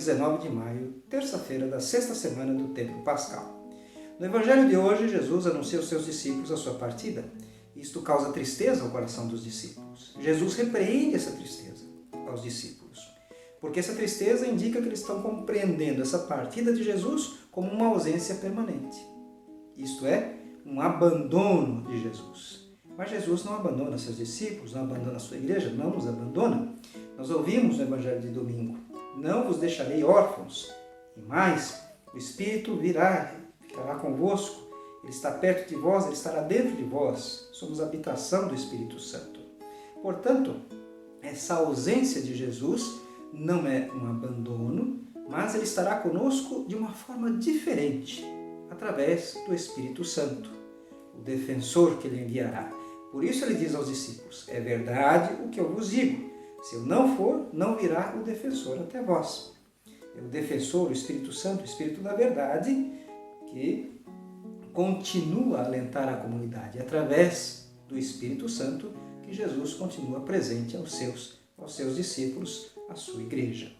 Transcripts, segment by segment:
19 de maio, terça-feira da sexta semana do tempo pascal. No Evangelho de hoje, Jesus anuncia aos seus discípulos a sua partida. Isto causa tristeza ao coração dos discípulos. Jesus repreende essa tristeza aos discípulos, porque essa tristeza indica que eles estão compreendendo essa partida de Jesus como uma ausência permanente. Isto é, um abandono de Jesus. Mas Jesus não abandona seus discípulos, não abandona a sua igreja, não nos abandona. Nós ouvimos no Evangelho de domingo: não vos deixarei órfãos, e mais, o Espírito virá, ficará convosco, ele está perto de vós, ele estará dentro de vós. Somos a habitação do Espírito Santo. Portanto, essa ausência de Jesus não é um abandono, mas ele estará conosco de uma forma diferente, através do Espírito Santo, o defensor que ele enviará. Por isso ele diz aos discípulos: é verdade o que eu vos digo, se eu não for, não virá o defensor até vós. É o defensor, o Espírito Santo, o Espírito da verdade, que continua a alentar a comunidade. É através do Espírito Santo que Jesus continua presente aos seus discípulos, à sua igreja.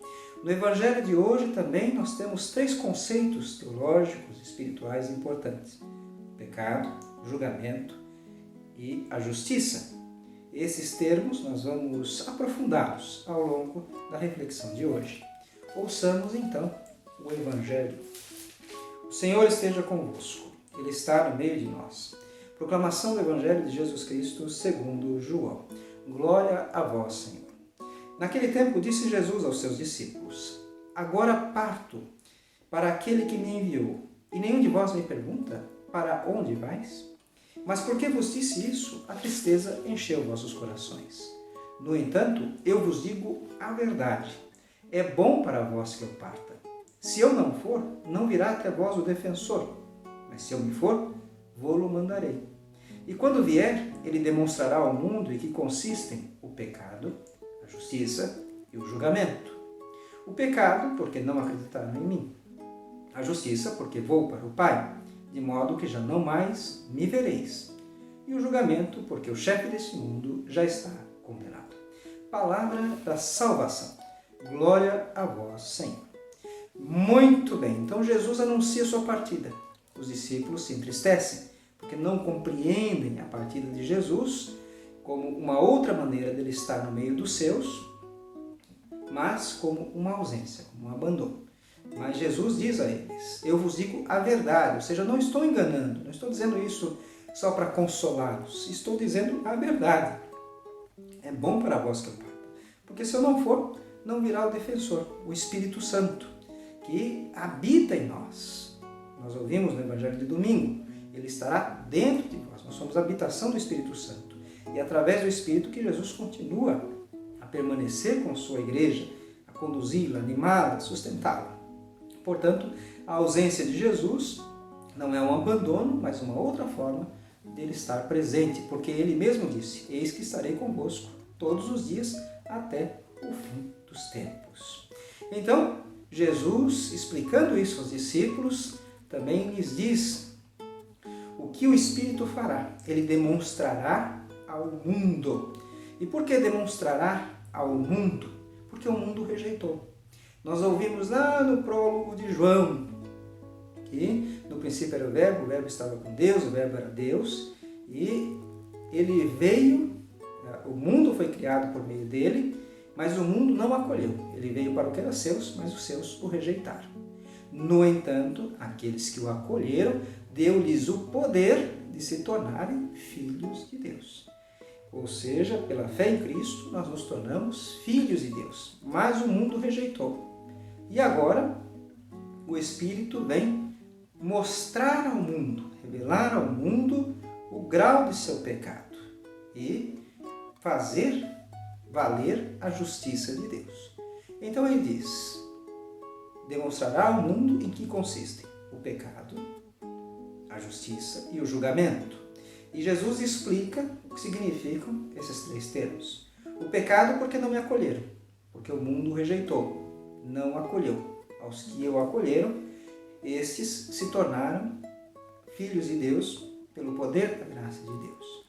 No Evangelho de hoje também nós temos 3 conceitos teológicos, espirituais importantes: o pecado, o julgamento e a justiça. Esses termos nós vamos aprofundá-los ao longo da reflexão de hoje. Ouçamos então o Evangelho. O Senhor esteja convosco, Ele está no meio de nós. Proclamação do Evangelho de Jesus Cristo segundo João. Glória a vós, Senhor. Naquele tempo disse Jesus aos seus discípulos: agora parto para aquele que me enviou, e nenhum de vós me pergunta: para onde vais? Mas porque vos disse isso, a tristeza encheu vossos corações. No entanto, eu vos digo a verdade. É bom para vós que eu parta. Se eu não for, não virá até vós o defensor. Mas se eu me for, vô-lo mandarei. E quando vier, ele demonstrará ao mundo em que consistem o pecado, a justiça e o julgamento. O pecado, porque não acreditaram em mim. A justiça, porque vou para o Pai, de modo que já não mais me vereis. E o julgamento, porque o chefe desse mundo já está condenado. Palavra da salvação. Glória a vós, Senhor. Muito bem, então Jesus anuncia sua partida. Os discípulos se entristecem, porque não compreendem a partida de Jesus como uma outra maneira dele estar no meio dos seus, mas como uma ausência, como um abandono. Mas Jesus diz a eles: eu vos digo a verdade, ou seja, não estou enganando, não estou dizendo isso só para consolá-los, estou dizendo a verdade. É bom para vós que eu parta, porque se eu não for, não virá o defensor, o Espírito Santo, que habita em nós. Nós ouvimos no Evangelho de domingo, ele estará dentro de nós, nós somos a habitação do Espírito Santo. E é através do Espírito que Jesus continua a permanecer com a sua igreja, a conduzi-la, animá-la, sustentá-la. Portanto, a ausência de Jesus não é um abandono, mas uma outra forma dele estar presente, porque ele mesmo disse: eis que estarei convosco todos os dias até o fim dos tempos. Então, Jesus, explicando isso aos discípulos, também lhes diz o que o Espírito fará. Ele demonstrará ao mundo. E por que demonstrará ao mundo? Porque o mundo rejeitou. Nós ouvimos lá no prólogo de João que no princípio era o Verbo estava com Deus, o Verbo era Deus, e ele veio, o mundo foi criado por meio dele, mas o mundo não o acolheu. Ele veio para o que era seus, mas os seus o rejeitaram. No entanto, aqueles que o acolheram, deu-lhes o poder de se tornarem filhos de Deus. Ou seja, pela fé em Cristo, nós nos tornamos filhos de Deus, mas o mundo rejeitou. E agora, o Espírito vem mostrar ao mundo, revelar ao mundo o grau de seu pecado e fazer valer a justiça de Deus. Então ele diz: demonstrará ao mundo em que consistem o pecado, a justiça e o julgamento. E Jesus explica o que significam esses 3 termos. O pecado, porque não me acolheram, porque o mundo rejeitou, não acolheu. Aos que o acolheram, estes se tornaram filhos de Deus pelo poder da graça de Deus.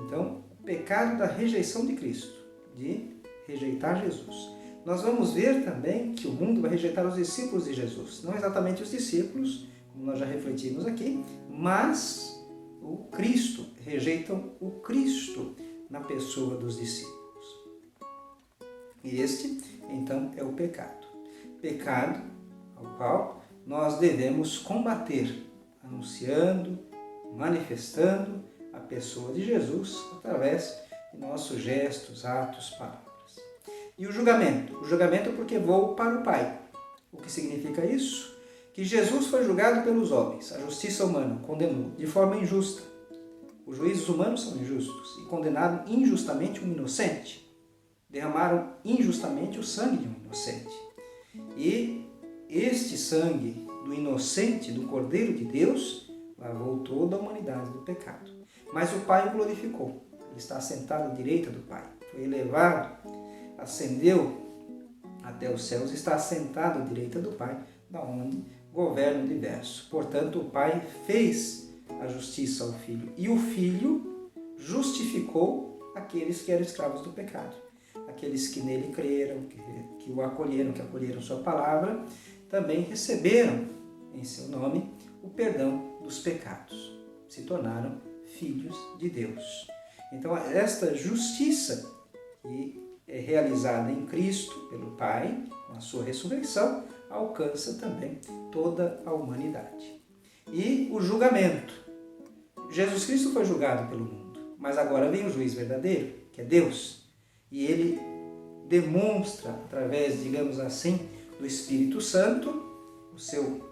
Então, o pecado da rejeição de Cristo, de rejeitar Jesus. nós vamos ver também que o mundo vai rejeitar os discípulos de Jesus. Não exatamente os discípulos, como nós já refletimos aqui, mas o Cristo. Rejeitam o Cristo na pessoa dos discípulos. E este, então, é o pecado. Pecado ao qual nós devemos combater, anunciando, manifestando a pessoa de Jesus através de nossos gestos, atos, palavras. E o julgamento? O julgamento porque vou para o Pai. O que significa isso? Que Jesus foi julgado pelos homens. A justiça humana condenou de forma injusta. Os juízes humanos são injustos e condenaram injustamente um inocente. Derramaram injustamente o sangue de um inocente. E este sangue do inocente, do Cordeiro de Deus, lavou toda a humanidade do pecado. Mas o Pai o glorificou. Ele está sentado à direita do Pai. Foi elevado, ascendeu até os céus, está sentado à direita do Pai, da onde governa o universo. Portanto, o Pai fez a justiça ao Filho. E o Filho justificou aqueles que eram escravos do pecado. Aqueles que nele creram, que o acolheram, que acolheram sua palavra, também receberam em seu nome o perdão dos pecados. Se tornaram filhos de Deus. Então, esta justiça que é realizada em Cristo pelo Pai, com a sua ressurreição, alcança também toda a humanidade. E o julgamento. Jesus Cristo foi julgado pelo mundo, mas agora vem o juiz verdadeiro, que é Deus. E ele demonstra, através, digamos assim, do Espírito Santo, o seu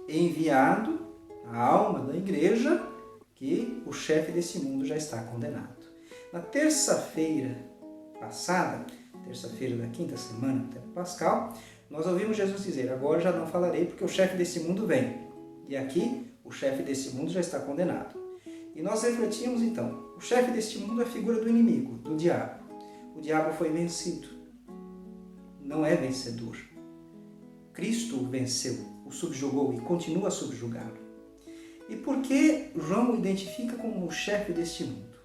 enviado, a alma da igreja, que o chefe desse mundo já está condenado. Na terça-feira passada, terça-feira da quinta semana do tempo pascal, nós ouvimos Jesus dizer: agora já não falarei porque o chefe desse mundo vem. E aqui, o chefe desse mundo já está condenado. E nós refletimos então, o chefe deste mundo é a figura do inimigo, do diabo. O diabo foi vencido. Não é vencedor. Cristo o venceu, o subjugou e continua a subjugá-lo. E por que João o identifica como o chefe deste mundo?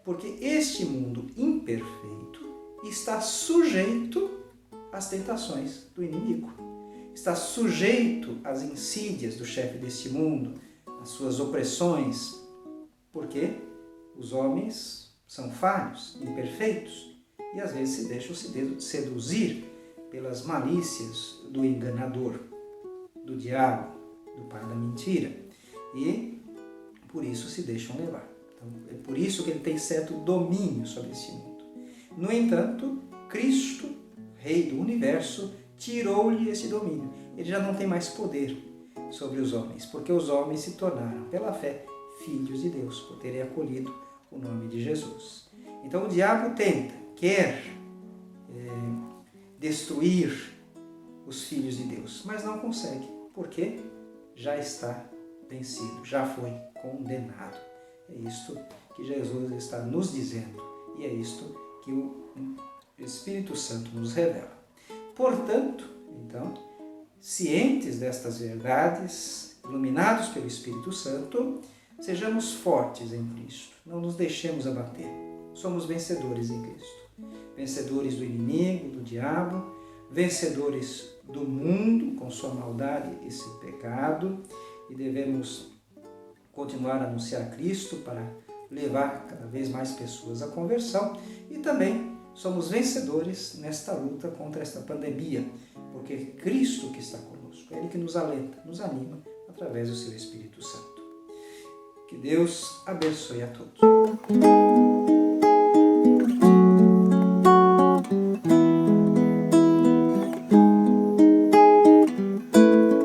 Porque este mundo imperfeito está sujeito às tentações do inimigo. Está sujeito às insídias do chefe deste mundo, às suas opressões. Porque os homens são falhos, imperfeitos, e às vezes se deixam seduzir pelas malícias do enganador, do diabo, do pai da mentira, e por isso se deixam levar. Então, é por isso que ele tem certo domínio sobre esse mundo. No entanto, Cristo, Rei do Universo, tirou-lhe esse domínio. Ele já não tem mais poder sobre os homens, porque os homens se tornaram, pela fé, filhos de Deus, por terem acolhido o nome de Jesus. Então o diabo quer destruir os filhos de Deus, mas não consegue, porque já está vencido, já foi condenado. É isto que Jesus está nos dizendo e é isto que o Espírito Santo nos revela. Portanto, então, cientes destas verdades, iluminados pelo Espírito Santo, sejamos fortes em Cristo, não nos deixemos abater. Somos vencedores em Cristo. Vencedores do inimigo, do diabo, vencedores do mundo com sua maldade e seu pecado, e devemos continuar a anunciar Cristo para levar cada vez mais pessoas à conversão, e também somos vencedores nesta luta contra esta pandemia, porque é Cristo que está conosco, é Ele que nos alenta, nos anima através do seu Espírito Santo. Que Deus abençoe a todos.